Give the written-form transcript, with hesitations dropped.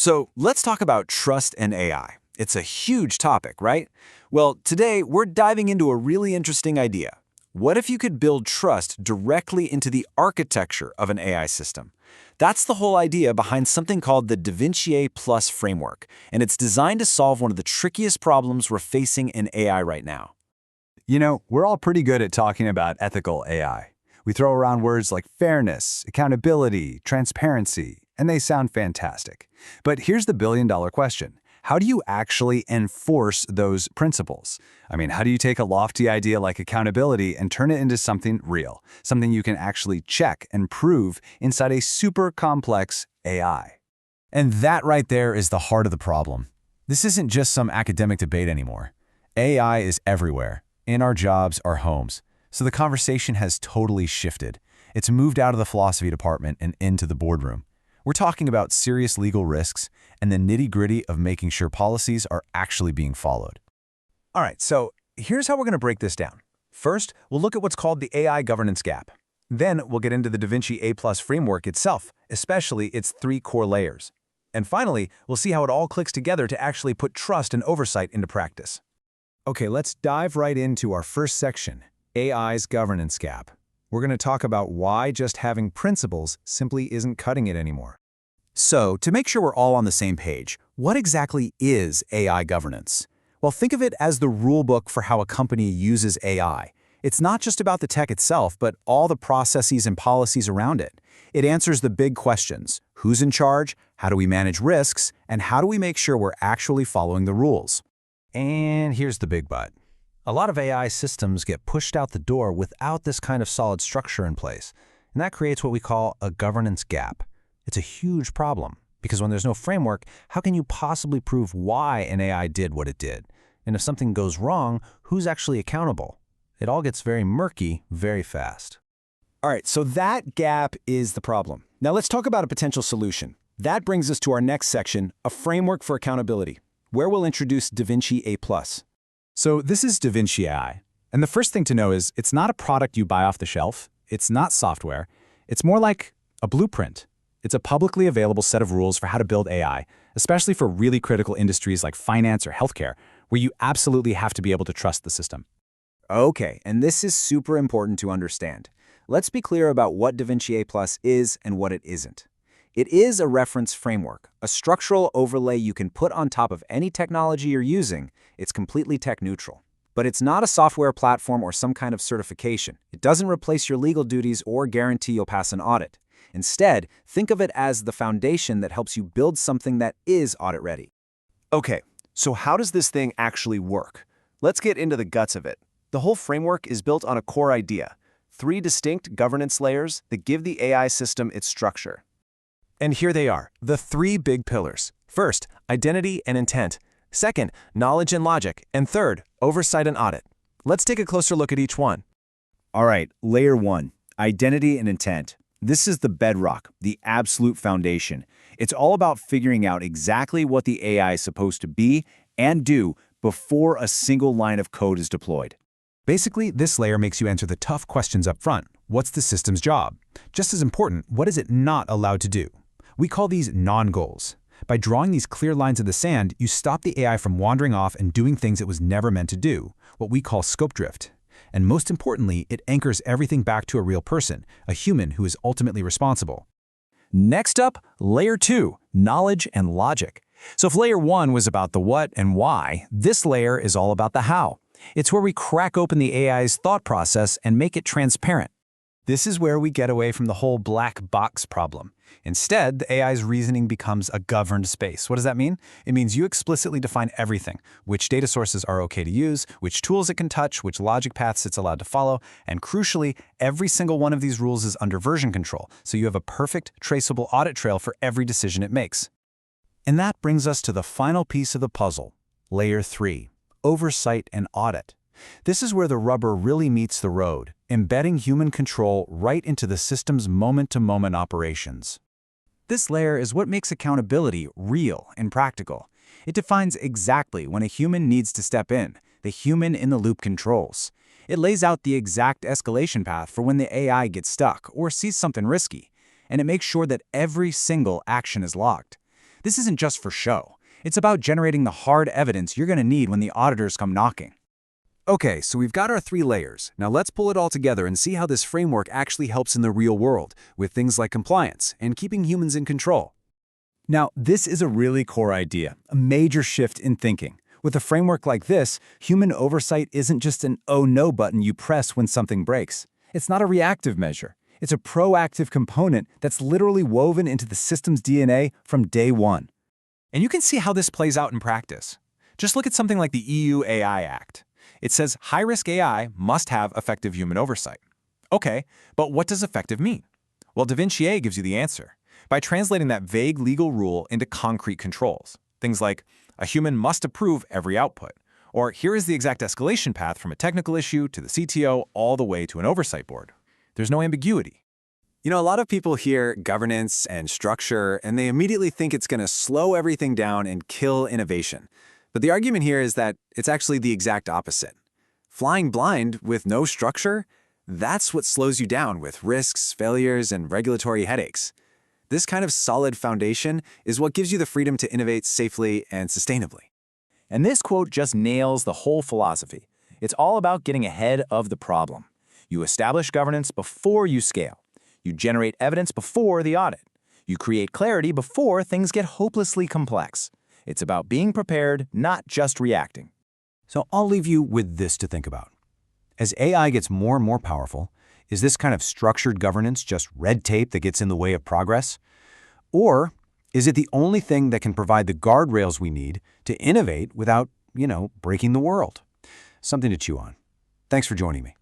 So let's talk about trust and AI. It's a huge topic, right? Well, today we're diving into a really interesting idea. What if you could build trust directly into the architecture of an AI system? That's the whole idea behind something called the DaVinciA Plus framework, and it's designed to solve one of the trickiest problems we're facing in AI right now. You know, we're all pretty good at talking about ethical AI. We throw around words like fairness, accountability, transparency, and they sound fantastic. But here's the billion-dollar question. How do you actually enforce those principles? I mean, how do you take a lofty idea like accountability and turn it into something real, something you can actually check and prove inside a super complex AI? And that right there is the heart of the problem. This isn't just some academic debate anymore. AI is everywhere, in our jobs, our homes. So the conversation has totally shifted. It's moved out of the philosophy department and into the boardroom. We're talking about serious legal risks and the nitty-gritty of making sure policies are actually being followed. All right, so here's how we're going to break this down. First, we'll look at what's called the AI governance gap. Then we'll get into the DaVinciA Plus framework itself, especially its 3 core layers. And finally, we'll see how it all clicks together to actually put trust and oversight into practice. Okay, let's dive right into our first section, AI's governance gap. We're going to talk about why just having principles simply isn't cutting it anymore. So, to make sure we're all on the same page, what exactly is AI governance? Well, think of it as the rule book for how a company uses AI. It's not just about the tech itself, but all the processes and policies around it. It answers the big questions: who's in charge, how do we manage risks, and how do we make sure we're actually following the rules? And here's the big but. A lot of AI systems get pushed out the door without this kind of solid structure in place, and that creates what we call a governance gap. It's a huge problem, because when there's no framework, how can you possibly prove why an AI did what it did? And if something goes wrong, who's actually accountable? It all gets very murky very fast. All right, so that gap is the problem. Now let's talk about a potential solution. That brings us to our next section, a framework for accountability, where we'll introduce DaVinciA Plus. So this is DaVinciA, and the first thing to know is it's not a product you buy off the shelf. It's not software. It's more like a blueprint. It's a publicly available set of rules for how to build AI, especially for really critical industries like finance or healthcare, where you absolutely have to be able to trust the system. Okay, and this is super important to understand. Let's be clear about what DaVinciA Plus is and what it isn't. It is a reference framework, a structural overlay you can put on top of any technology you're using. It's completely tech neutral. But it's not a software platform or some kind of certification. It doesn't replace your legal duties or guarantee you'll pass an audit. Instead, think of it as the foundation that helps you build something that is audit-ready. Okay, so how does this thing actually work? Let's get into the guts of it. The whole framework is built on a core idea: 3 distinct governance layers that give the AI system its structure. And here they are, the 3 big pillars. First, identity and intent. Second, knowledge and logic. And third, oversight and audit. Let's take a closer look at each one. All right, layer 1, identity and intent. This is the bedrock, the absolute foundation. It's all about figuring out exactly what the AI is supposed to be and do before a single line of code is deployed. Basically, this layer makes you answer the tough questions up front. What's the system's job? Just as important, what is it not allowed to do? We call these non-goals. By drawing these clear lines in the sand, you stop the AI from wandering off and doing things it was never meant to do, what we call scope drift. And most importantly, it anchors everything back to a real person, a human who is ultimately responsible. Next up, layer 2, knowledge and logic. So if layer 1 was about the what and why, this layer is all about the how. It's where we crack open the AI's thought process and make it transparent. This is where we get away from the whole black box problem. Instead, the AI's reasoning becomes a governed space. What does that mean? It means you explicitly define everything: which data sources are okay to use, which tools it can touch, which logic paths it's allowed to follow, and crucially, every single one of these rules is under version control, so you have a perfect, traceable audit trail for every decision it makes. And that brings us to the final piece of the puzzle, layer 3, oversight and audit. This is where the rubber really meets the road, embedding human control right into the system's moment-to-moment operations. This layer is what makes accountability real and practical. It defines exactly when a human needs to step in, the human-in-the-loop controls. It lays out the exact escalation path for when the AI gets stuck or sees something risky, and it makes sure that every single action is logged. This isn't just for show. It's about generating the hard evidence you're going to need when the auditors come knocking. Okay, so we've got our 3 layers. Now let's pull it all together and see how this framework actually helps in the real world, with things like compliance and keeping humans in control. Now, this is a really core idea, a major shift in thinking. With a framework like this, human oversight isn't just an "oh no" button you press when something breaks. It's not a reactive measure. It's a proactive component that's literally woven into the system's DNA from day one. And you can see how this plays out in practice. Just look at something like the EU AI Act. It says high-risk AI must have effective human oversight. Okay, but what does effective mean? Well, DaVinciA gives you the answer by translating that vague legal rule into concrete controls. Things like, a human must approve every output, or here is the exact escalation path from a technical issue to the CTO all the way to an oversight board. There's no ambiguity. You know, a lot of people hear governance and structure, and they immediately think it's going to slow everything down and kill innovation. But the argument here is that it's actually the exact opposite. Flying blind with no structure, that's what slows you down with risks, failures, and regulatory headaches. This kind of solid foundation is what gives you the freedom to innovate safely and sustainably. And this quote just nails the whole philosophy. It's all about getting ahead of the problem. You establish governance before you scale. You generate evidence before the audit. You create clarity before things get hopelessly complex. It's about being prepared, not just reacting. So I'll leave you with this to think about. As AI gets more and more powerful, is this kind of structured governance just red tape that gets in the way of progress? Or is it the only thing that can provide the guardrails we need to innovate without, breaking the world? Something to chew on. Thanks for joining me.